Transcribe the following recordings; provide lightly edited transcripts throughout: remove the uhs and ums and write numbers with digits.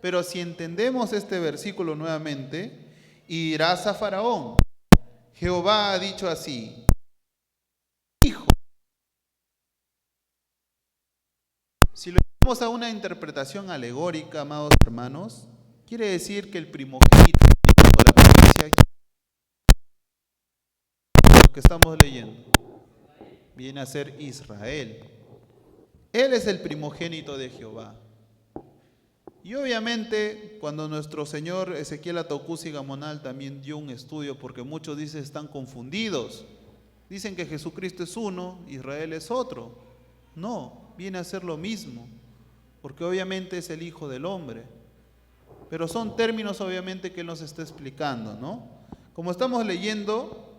Pero si entendemos este versículo nuevamente, y dirás a Faraón, Jehová ha dicho así, hijo. Si lo llevamos a una interpretación alegórica, amados hermanos, quiere decir que el primogénito de la primicia, lo que estamos leyendo, viene a ser Israel. Él es el primogénito de Jehová. Y obviamente cuando nuestro señor Ezequiel Ataucusi Gamonal también dio un estudio, porque muchos dicen están confundidos, dicen que Jesucristo es uno, Israel es otro. No, viene a ser lo mismo, porque obviamente es el Hijo del Hombre. Pero son términos obviamente que él nos está explicando, ¿no? Como estamos leyendo,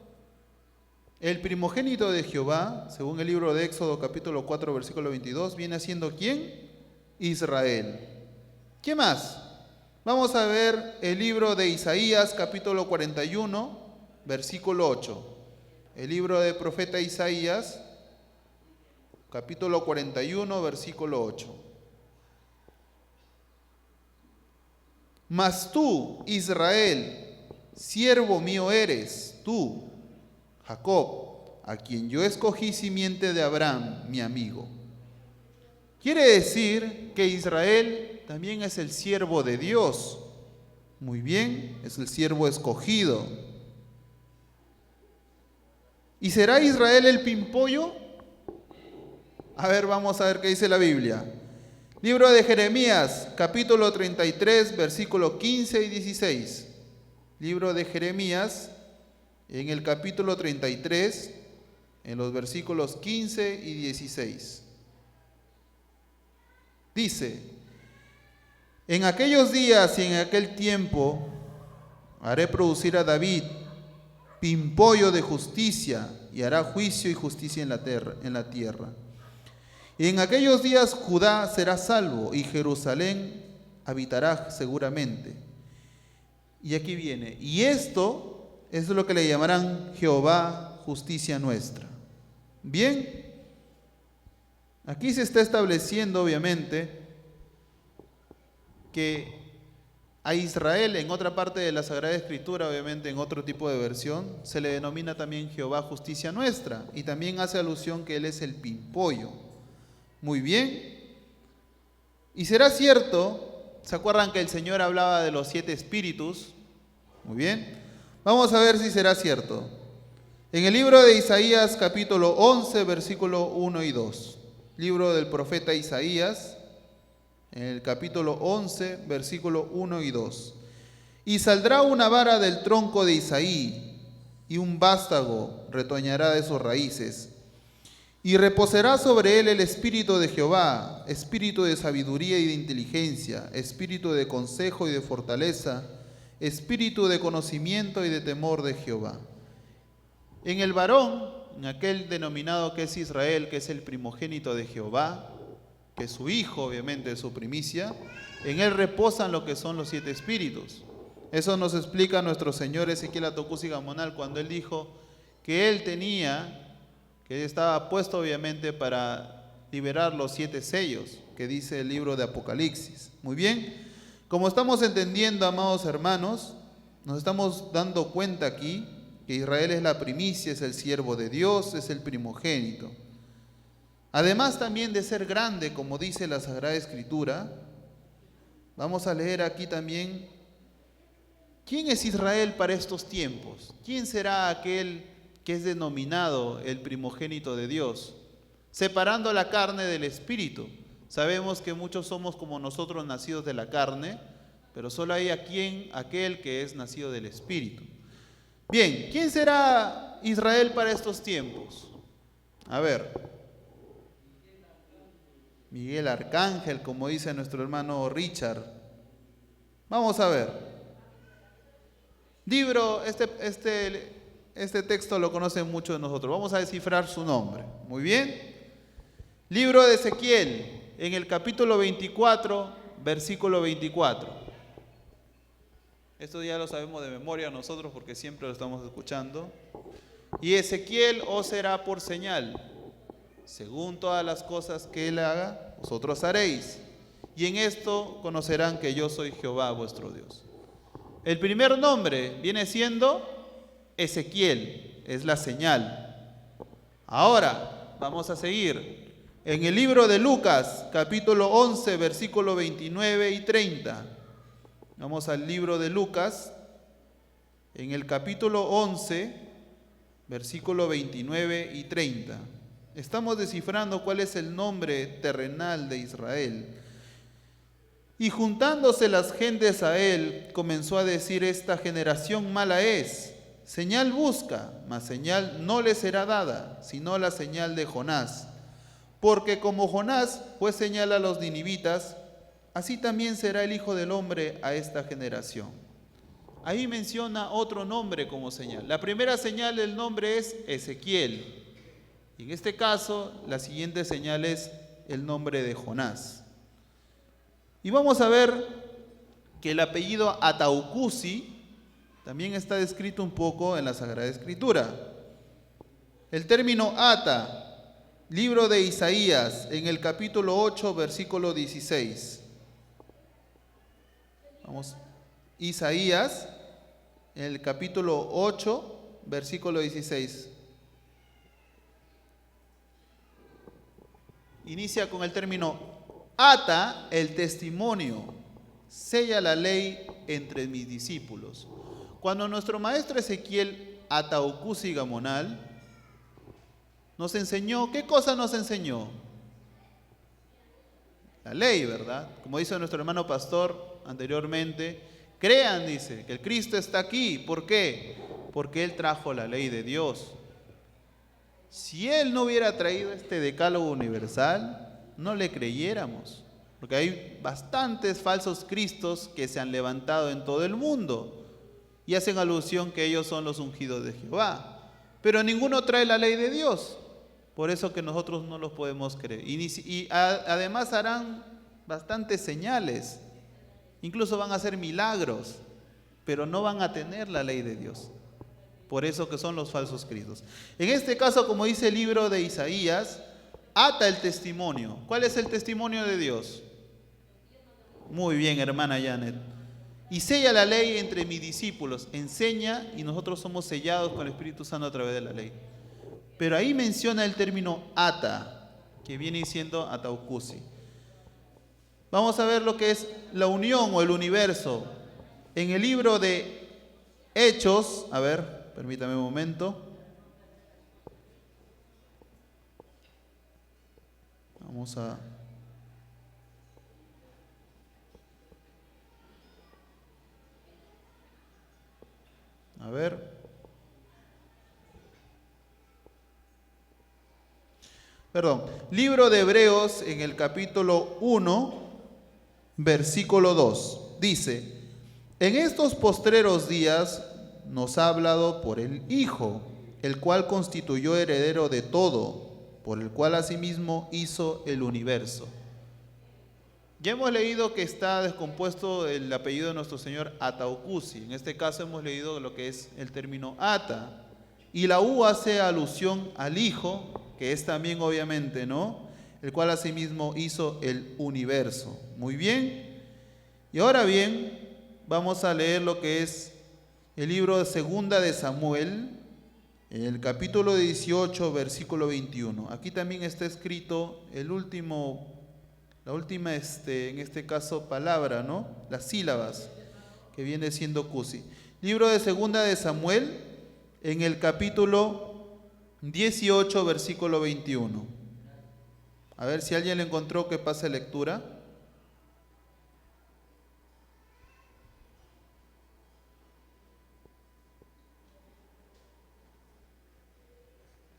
el primogénito de Jehová, según el libro de Éxodo capítulo 4 versículo 22, viene siendo ¿quién? Israel. ¿Qué más? Vamos a ver el libro de Isaías capítulo 41 versículo 8. El libro del profeta Isaías capítulo 41 versículo 8. Mas tú, Israel, siervo mío eres, tú, Jacob, a quien yo escogí simiente de Abraham, mi amigo. Quiere decir que Israel también es el siervo de Dios. Muy bien, es el siervo escogido. ¿Y será Israel el pimpollo? A ver, vamos a ver qué dice la Biblia. Libro de Jeremías, capítulo 33, versículo 15 y 16. Libro de Jeremías, en el capítulo 33, en los versículos 15 y 16. Dice, en aquellos días y en aquel tiempo haré producir a David pimpollo de justicia y hará juicio y justicia en la tierra. Y en aquellos días Judá será salvo y Jerusalén habitará seguramente. Y aquí viene, y esto es lo que le llamarán Jehová justicia nuestra. Bien, aquí se está estableciendo obviamente que a Israel, en otra parte de la Sagrada Escritura, obviamente en otro tipo de versión, se le denomina también Jehová justicia nuestra, y también hace alusión que Él es el pimpollo. Muy bien. Y será cierto, ¿se acuerdan que el Señor hablaba de los 7 espíritus? Muy bien. Vamos a ver si será cierto. En el libro de Isaías, capítulo 11, versículo 1 y 2. Libro del profeta Isaías, en el capítulo 11, versículo 1 y 2. Y saldrá una vara del tronco de Isaí, y un vástago retoñará de sus raíces. Y reposará sobre él el espíritu de Jehová, espíritu de sabiduría y de inteligencia, espíritu de consejo y de fortaleza, espíritu de conocimiento y de temor de Jehová. En el varón, en aquel denominado que es Israel, que es el primogénito de Jehová, que es su hijo, obviamente, de su primicia, en él reposan lo que son los 7 espíritus. Eso nos explica nuestro Señor Ezequiel Ataucusi Gamonal cuando él dijo que él tenía, que estaba puesto obviamente para liberar los 7 sellos, que dice el libro de Apocalipsis. Muy bien, como estamos entendiendo, amados hermanos, nos estamos dando cuenta aquí que Israel es la primicia, es el siervo de Dios, es el primogénito. Además también de ser grande, como dice la Sagrada Escritura, vamos a leer aquí también, ¿quién es Israel para estos tiempos? ¿Quién será aquel que es denominado el primogénito de Dios? Separando la carne del espíritu. Sabemos que muchos somos como nosotros nacidos de la carne, pero solo hay aquel que es nacido del espíritu. Bien, ¿quién será Israel para estos tiempos? A ver, Miguel Arcángel, como dice nuestro hermano Richard. Vamos a ver. Libro, este texto lo conocen muchos de nosotros. Vamos a descifrar su nombre. Muy bien. Libro de Ezequiel, en el capítulo 24, versículo 24. Esto ya lo sabemos de memoria nosotros porque siempre lo estamos escuchando. Y Ezequiel os será por señal, según todas las cosas que él haga, vosotros haréis. y en esto conocerán que yo soy Jehová vuestro Dios. El primer nombre viene siendo Ezequiel, es la señal. Ahora vamos a seguir. En el libro de Lucas, capítulo 11, versículo 29 y 30. Vamos al libro de Lucas, en el capítulo 11, versículo 29 y 30. Estamos descifrando cuál es el nombre terrenal de Israel. Y juntándose las gentes a él, comenzó a decir: esta generación mala es, señal busca, mas señal no le será dada, sino la señal de Jonás. Porque como Jonás fue señal a los ninivitas, así también será el Hijo del Hombre a esta generación. Ahí menciona otro nombre como señal. La primera señal del nombre es Ezequiel. Y en este caso, la siguiente señal es el nombre de Jonás. Y vamos a ver que el apellido Ataucusi también está descrito un poco en la Sagrada Escritura. El término Ata, libro de Isaías, en el capítulo 8, versículo 16. Vamos, Isaías, en el capítulo 8, versículo 16. Inicia con el término ata el testimonio, sella la ley entre mis discípulos. Cuando nuestro maestro Ezequiel Ataucusi Gamonal nos enseñó, ¿qué cosa nos enseñó? La ley, ¿verdad? Como dice nuestro hermano pastor anteriormente, crean, dice, que el Cristo está aquí. ¿Por qué? Porque Él trajo la ley de Dios. Si Él no hubiera traído este decálogo universal, no le creyéramos, porque hay bastantes falsos cristos que se han levantado en todo el mundo y hacen alusión que ellos son los ungidos de Jehová, pero ninguno trae la ley de Dios, por eso que nosotros no los podemos creer. Además harán bastantes señales, incluso van a hacer milagros, pero no van a tener la ley de Dios. Por eso que son los falsos cristos. En este caso, como dice el libro de Isaías, ata el testimonio. ¿Cuál es el testimonio de Dios? Muy bien, hermana Janet. Y sella la ley entre mis discípulos. Enseña y nosotros somos sellados con el Espíritu Santo a través de la ley. Pero ahí menciona el término ata, que viene siendo Ataucusi. Vamos a ver lo que es la unión o el universo. En el libro de Hechos, a ver, permítame un momento. Vamos a ver. Perdón. Libro de Hebreos en el capítulo 1, versículo 2. Dice: en estos postreros días nos ha hablado por el Hijo, el cual constituyó heredero de todo, por el cual asimismo hizo el universo. Ya hemos leído que está descompuesto el apellido de nuestro Señor Ataucusi. En este caso hemos leído lo que es el término ata. Y la U hace alusión al Hijo, que es también obviamente, ¿no? El cual asimismo hizo el universo. Muy bien. Y ahora bien, vamos a leer lo que es el libro de Segunda de Samuel, en el capítulo 18, versículo 21. Aquí también está escrito la última, en este caso, palabra, ¿no? Las sílabas, que viene siendo Cusi. Libro de Segunda de Samuel, en el capítulo 18, versículo 21. A ver si alguien le encontró, que pase lectura.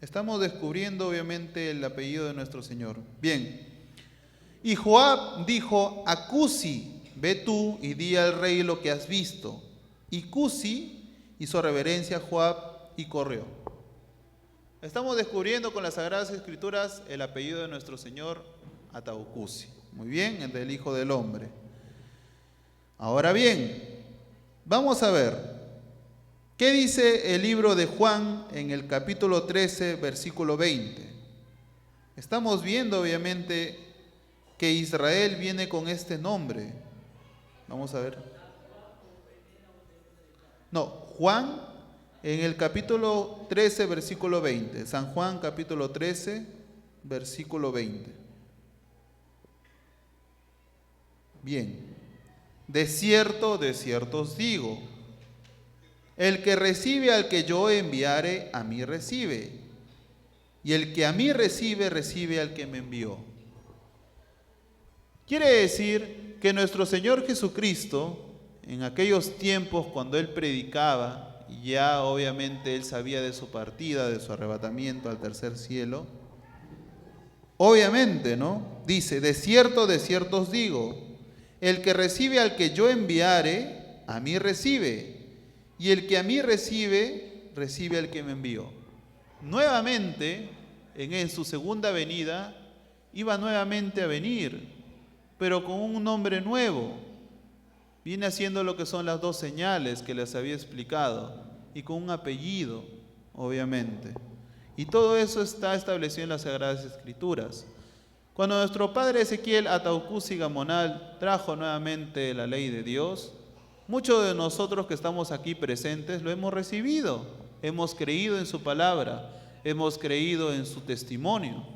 Estamos descubriendo obviamente el apellido de nuestro Señor. Bien. Y Joab dijo a Cusi: ve tú y di al rey lo que has visto. Y Cusi hizo reverencia a Joab y corrió. Estamos descubriendo con las Sagradas Escrituras el apellido de nuestro Señor, Ataucusi. Muy bien, el del Hijo del Hombre. Ahora bien, vamos a ver. ¿Qué dice el libro de Juan en el capítulo 13, versículo 20? Estamos viendo obviamente que Israel viene con este nombre? Vamos a ver. No, Juan en el capítulo 13, versículo 20. San Juan capítulo 13, versículo 20. Bien. De cierto os digo, el que recibe al que yo enviare, a mí recibe. Y el que a mí recibe, recibe al que me envió. Quiere decir que nuestro Señor Jesucristo, en aquellos tiempos cuando Él predicaba, y ya obviamente Él sabía de su partida, de su arrebatamiento al tercer cielo, obviamente, ¿no? Dice, de cierto os digo, el que recibe al que yo enviare, a mí recibe. Y el que a mí recibe, recibe al que me envió. Nuevamente, en su segunda venida, iba nuevamente a venir, pero con un nombre nuevo. Viene haciendo lo que son las dos señales que les había explicado, y con un apellido, obviamente. Y todo eso está establecido en las Sagradas Escrituras. Cuando nuestro padre Ezequiel Ataucusi Gamonal trajo nuevamente la ley de Dios, muchos de nosotros que estamos aquí presentes lo hemos recibido, hemos creído en su palabra, hemos creído en su testimonio.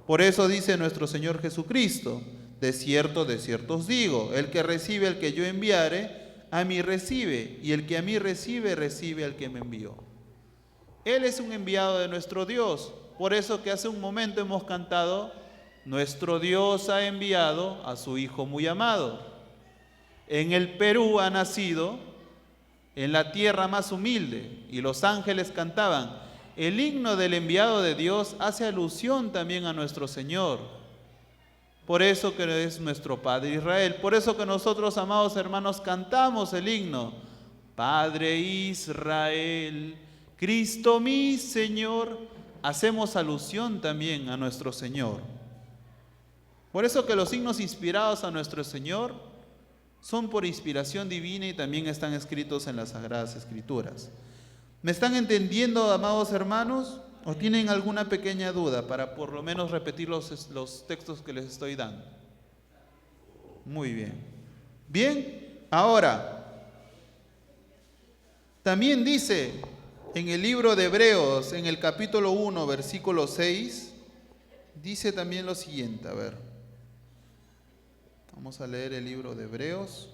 Por eso dice nuestro Señor Jesucristo, de cierto os digo, el que recibe al que yo enviare, a mí recibe, y el que a mí recibe, recibe al que me envió. Él es un enviado de nuestro Dios, por eso que hace un momento hemos cantado, nuestro Dios ha enviado a su Hijo muy amado. En el Perú ha nacido, en la tierra más humilde, y los ángeles cantaban. El himno del enviado de Dios hace alusión también a nuestro Señor. Por eso que es nuestro Padre Israel. Por eso que nosotros, amados hermanos, cantamos el himno. Padre Israel, Cristo mi Señor. Hacemos alusión también a nuestro Señor. Por eso que los himnos inspirados a nuestro Señor son por inspiración divina y también están escritos en las Sagradas Escrituras. ¿Me están entendiendo, amados hermanos? ¿O tienen alguna pequeña duda para por lo menos repetir los textos que les estoy dando? Muy bien. Bien, ahora, también dice en el libro de Hebreos, en el capítulo 1, versículo 6, dice también lo siguiente, a ver. Vamos a leer el libro de Hebreos.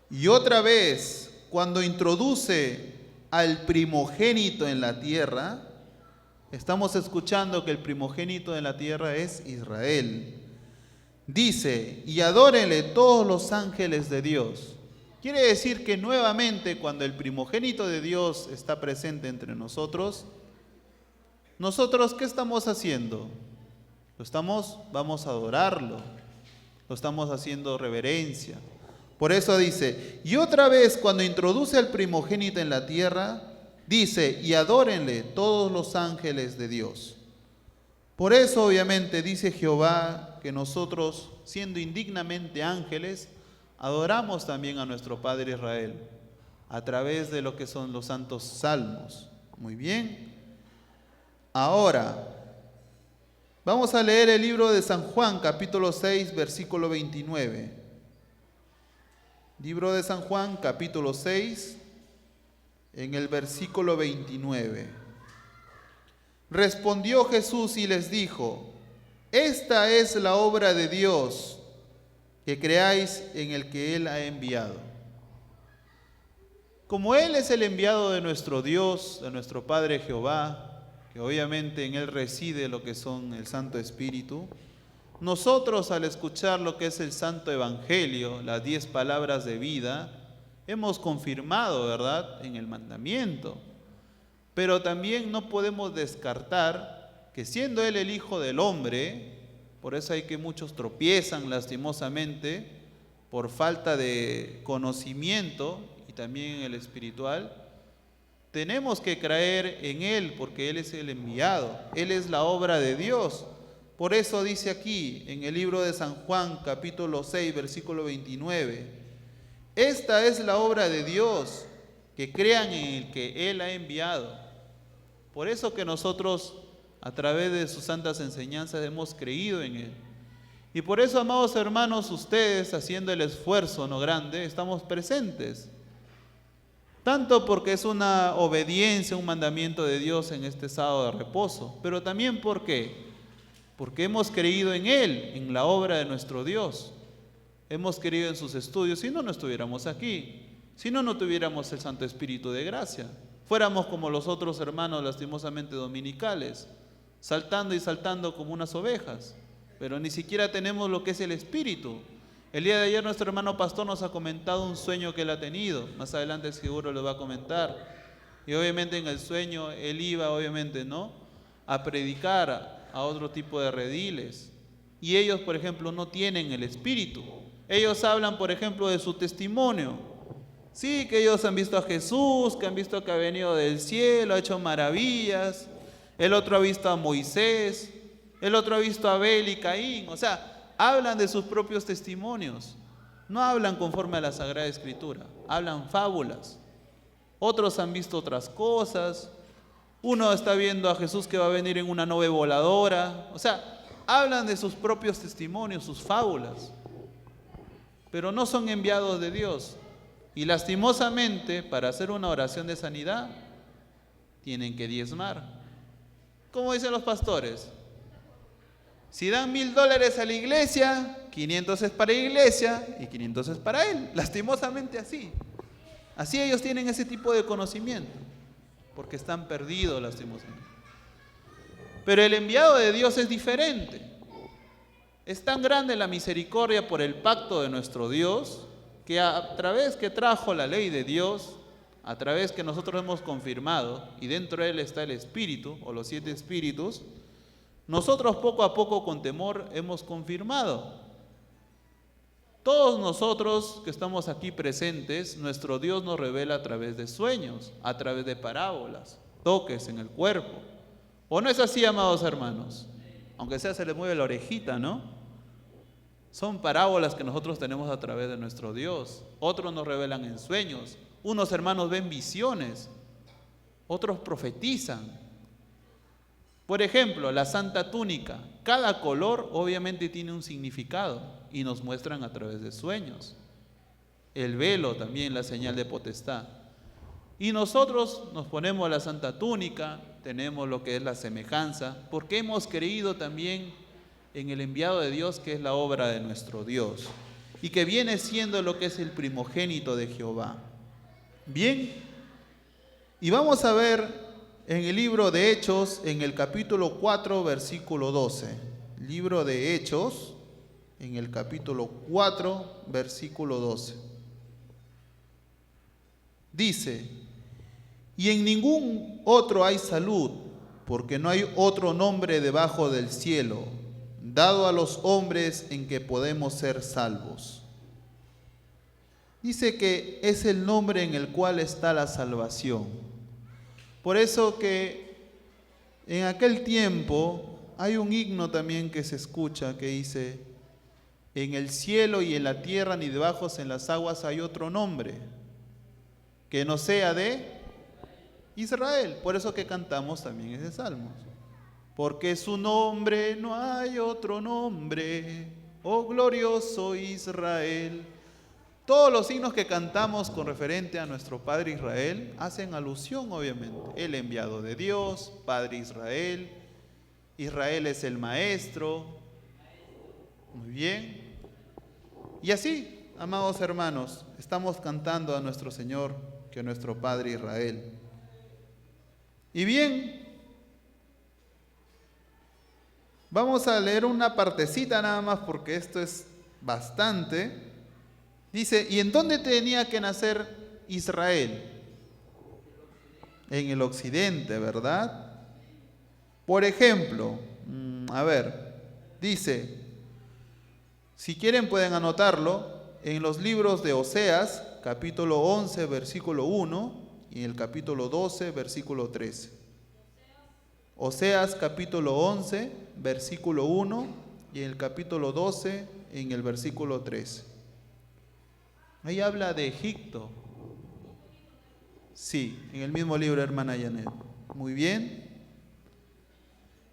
Y otra vez, cuando introduce al primogénito en la tierra, estamos escuchando que el primogénito en la tierra es Israel. Dice, y adórenle todos los ángeles de Dios. Quiere decir que nuevamente cuando el primogénito de Dios está presente entre nosotros, ¿nosotros qué estamos haciendo? Vamos a adorarlo, lo estamos haciendo reverencia. Por eso dice, y otra vez cuando introduce al primogénito en la tierra, dice, y adórenle todos los ángeles de Dios. Por eso obviamente dice Jehová que nosotros, siendo indignamente ángeles, adoramos también a nuestro Padre Israel a través de lo que son los santos salmos. Muy bien. Ahora, vamos a leer el libro de San Juan, capítulo 6, versículo 29. Libro de San Juan, capítulo 6, en el versículo 29. Respondió Jesús y les dijo, esta es la obra de Dios, que creáis en el que Él ha enviado. Como Él es el enviado de nuestro Dios, de nuestro Padre Jehová, que obviamente en Él reside lo que son el Santo Espíritu, nosotros al escuchar lo que es el Santo Evangelio, las 10 palabras de vida, hemos confirmado, ¿verdad?, en el mandamiento. Pero también no podemos descartar que siendo Él el Hijo del Hombre, por eso hay que muchos tropiezan lastimosamente por falta de conocimiento y también en el espiritual, tenemos que creer en Él porque Él es el enviado, Él es la obra de Dios. Por eso dice aquí en el libro de San Juan, capítulo 6, versículo 29, esta es la obra de Dios, que crean en el que Él ha enviado. Por eso que nosotros, a través de sus santas enseñanzas, hemos creído en Él. Y por eso, amados hermanos, ustedes, haciendo el esfuerzo no grande, estamos presentes. Tanto porque es una obediencia, un mandamiento de Dios en este sábado de reposo, pero también porque hemos creído en Él, en la obra de nuestro Dios. Hemos creído en sus estudios, si no, no estuviéramos aquí. Si no, no tuviéramos el Santo Espíritu de gracia. Fuéramos como los otros hermanos lastimosamente dominicales, saltando y saltando como unas ovejas, pero ni siquiera tenemos lo que es el Espíritu. El día de ayer nuestro hermano pastor nos ha comentado un sueño que él ha tenido, más adelante seguro lo va a comentar, y obviamente en el sueño él iba obviamente, ¿no?, a predicar a otro tipo de rediles, y ellos, por ejemplo, no tienen el Espíritu. Ellos hablan, por ejemplo, de su testimonio. Sí, que ellos han visto a Jesús, que han visto que ha venido del cielo, ha hecho maravillas. El otro ha visto a Moisés, el otro ha visto a Abel y Caín. O sea, hablan de sus propios testimonios. No hablan conforme a la Sagrada Escritura, hablan fábulas. Otros han visto otras cosas. Uno está viendo a Jesús que va a venir en una nave voladora. O sea, hablan de sus propios testimonios, sus fábulas. Pero no son enviados de Dios. Y lastimosamente, para hacer una oración de sanidad, tienen que diezmar. ¿Cómo dicen los pastores? Si dan $1,000 a la iglesia, 500 es para la iglesia y 500 es para él. Lastimosamente así. Así ellos tienen ese tipo de conocimiento, porque están perdidos lastimosamente. Pero el enviado de Dios es diferente. Es tan grande la misericordia por el pacto de nuestro Dios, que a través que trajo la ley de Dios, a través que nosotros hemos confirmado, y dentro de él está el Espíritu, o los 7 Espíritus, nosotros poco a poco con temor hemos confirmado. Todos nosotros que estamos aquí presentes, nuestro Dios nos revela a través de sueños, a través de parábolas, toques en el cuerpo. ¿O no es así, amados hermanos? Aunque sea se les mueve la orejita, ¿no? Son parábolas que nosotros tenemos a través de nuestro Dios. Otros nos revelan en sueños. Unos hermanos ven visiones. Otros profetizan. Por ejemplo, la santa túnica. Cada color obviamente tiene un significado y nos muestran a través de sueños. El velo también, la señal de potestad. Y nosotros nos ponemos la santa túnica, tenemos lo que es la semejanza, porque hemos creído también en el enviado de Dios, que es la obra de nuestro Dios, y que viene siendo lo que es el primogénito de Jehová. Bien, y vamos a ver en el libro de Hechos, en el capítulo 4, versículo 12. Libro de Hechos, en el capítulo 4, versículo 12. Dice: y en ningún otro hay salud, porque no hay otro nombre debajo del cielo dado a los hombres en que podemos ser salvos. Dice que es el nombre en el cual está la salvación. Por eso que en aquel tiempo hay un himno también que se escucha que dice: en el cielo y en la tierra ni debajo en las aguas hay otro nombre que no sea de Israel. Por eso que cantamos también ese salmo. Porque su nombre no hay otro nombre, oh glorioso Israel. Todos los signos que cantamos con referente a nuestro Padre Israel hacen alusión, obviamente. El enviado de Dios, Padre Israel. Israel es el maestro. Muy bien. Y así, amados hermanos, estamos cantando a nuestro Señor, que es nuestro Padre Israel. Y bien, vamos a leer una partecita nada más porque esto es bastante. Dice: ¿y en dónde tenía que nacer Israel? En el occidente, ¿verdad? Por ejemplo, dice, si quieren pueden anotarlo, en los libros de Oseas, capítulo 11, versículo 1, y en el capítulo 12, versículo 13. Oseas capítulo 11, versículo 1, y en el capítulo 12, en el versículo 13. Ahí habla de Egipto. Sí, en el mismo libro, hermana Yanet. Muy bien.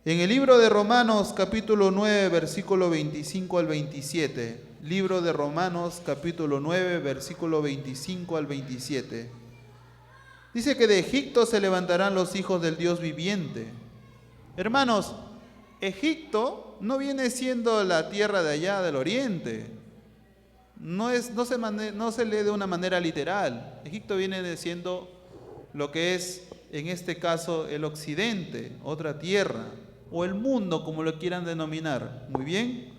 En el libro de Romanos, capítulo 9, versículo 25 al 27. Libro de Romanos, capítulo 9, versículo 25 al 27. Dice que de Egipto se levantarán los hijos del Dios viviente. Hermanos, Egipto no viene siendo la tierra de allá del oriente. No se lee de una manera literal. Egipto viene siendo lo que es, en este caso, el occidente, otra tierra, o el mundo, como lo quieran denominar. Muy bien.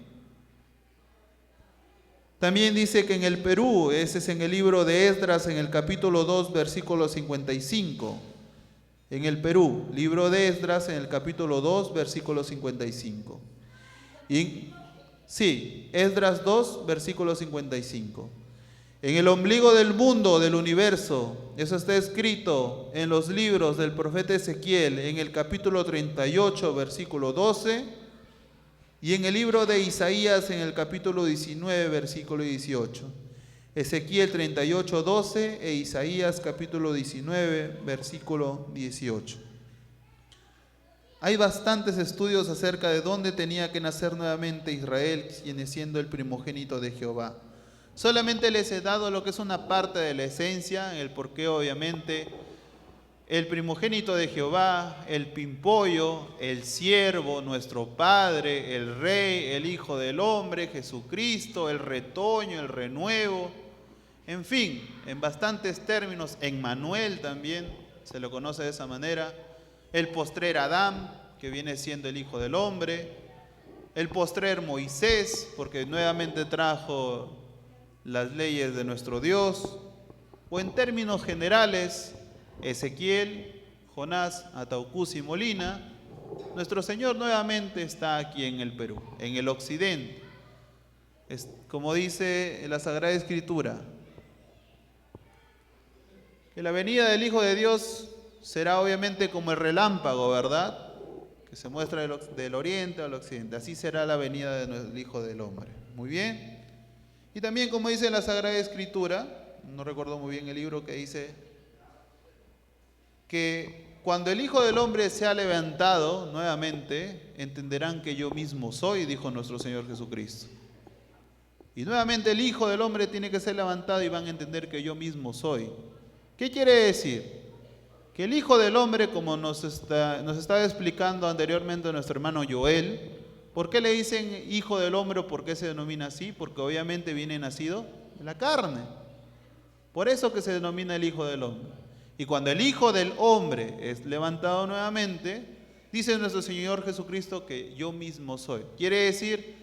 También dice que en el Perú, ese es en el libro de Esdras, en el capítulo 2, versículo 55. En el Perú, libro de Esdras, en el capítulo 2, versículo 55. Sí, Esdras 2, versículo 55. En el ombligo del mundo, del universo, eso está escrito en los libros del profeta Ezequiel, en el capítulo 38, versículo 12, y en el libro de Isaías, en el capítulo 19, versículo 18. Ezequiel 38, 12 e Isaías capítulo 19, versículo 18. Hay bastantes estudios acerca de dónde tenía que nacer nuevamente Israel, quien siendo el primogénito de Jehová. Solamente les he dado lo que es una parte de la esencia, el por qué obviamente el primogénito de Jehová, el pimpollo, el siervo, nuestro Padre, el Rey, el Hijo del Hombre, Jesucristo, el retoño, el renuevo, en fin, en bastantes términos, Emmanuel también se lo conoce de esa manera, el postrer Adán, que viene siendo el Hijo del Hombre, el postrer Moisés, porque nuevamente trajo las leyes de nuestro Dios, o en términos generales, Ezequiel, Jonás, Ataucus y Molina, nuestro Señor nuevamente está aquí en el Perú, en el occidente. Como dice la Sagrada Escritura, que la venida del Hijo de Dios será obviamente como el relámpago, ¿verdad? Que se muestra del oriente al occidente. Así será la venida del Hijo del Hombre. Muy bien. Y también como dice la Sagrada Escritura, no recuerdo muy bien el libro, que dice que cuando el Hijo del Hombre se ha levantado nuevamente, entenderán que yo mismo soy, dijo nuestro Señor Jesucristo. Y nuevamente el Hijo del Hombre tiene que ser levantado y van a entender que yo mismo soy. ¿Qué quiere decir? Que el Hijo del Hombre, como nos estaba explicando anteriormente nuestro hermano Joel, ¿por qué le dicen Hijo del Hombre o por qué se denomina así? Porque obviamente viene nacido de la carne. Por eso que se denomina el Hijo del Hombre. Y cuando el Hijo del Hombre es levantado nuevamente, dice nuestro Señor Jesucristo que yo mismo soy. Quiere decir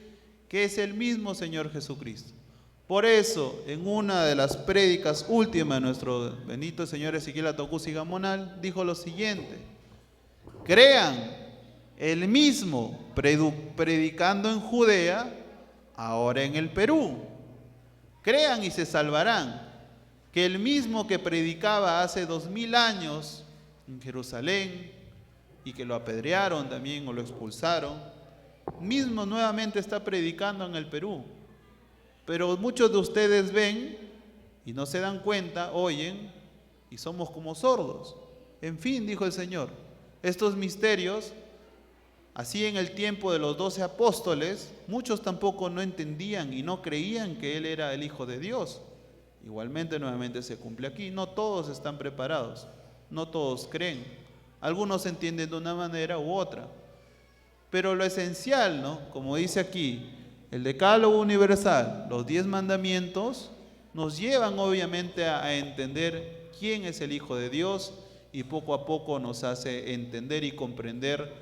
que es el mismo Señor Jesucristo. Por eso, en una de las prédicas últimas de nuestro bendito Señor Ezequiel Ataucus y Gamonal, dijo lo siguiente: crean el mismo predicando en Judea, ahora en el Perú. Crean y se salvarán. Que el mismo que predicaba hace 2000 años en Jerusalén y que lo apedrearon también o lo expulsaron, mismo nuevamente está predicando en el Perú. Pero muchos de ustedes ven y no se dan cuenta, oyen y somos como sordos. En fin, dijo el Señor, estos misterios, así en el tiempo de los 12 apóstoles, muchos tampoco no entendían y no creían que Él era el Hijo de Dios. Igualmente nuevamente se cumple aquí, no todos están preparados, no todos creen. Algunos entienden de una manera u otra. Pero lo esencial, ¿no? Como dice aquí, el decálogo universal, los 10 mandamientos, nos llevan obviamente a entender quién es el Hijo de Dios y poco a poco nos hace entender y comprender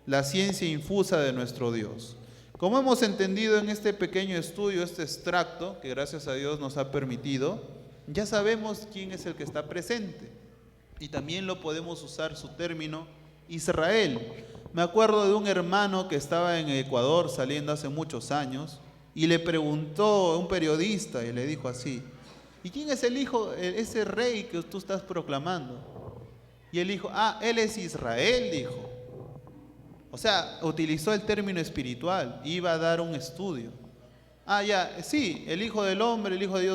la ciencia infusa de nuestro Dios. Como hemos entendido en este pequeño estudio, este extracto, que gracias a Dios nos ha permitido, ya sabemos quién es el que está presente. Y también lo podemos usar su término, Israel. Me acuerdo de un hermano que estaba en Ecuador saliendo hace muchos años y le preguntó a un periodista y le dijo así: ¿y quién es el hijo, ese rey que tú estás proclamando? Y él dijo: él es Israel, dijo. O sea, utilizó el término espiritual, iba a dar un estudio. Sí, el Hijo del Hombre, el Hijo de Dios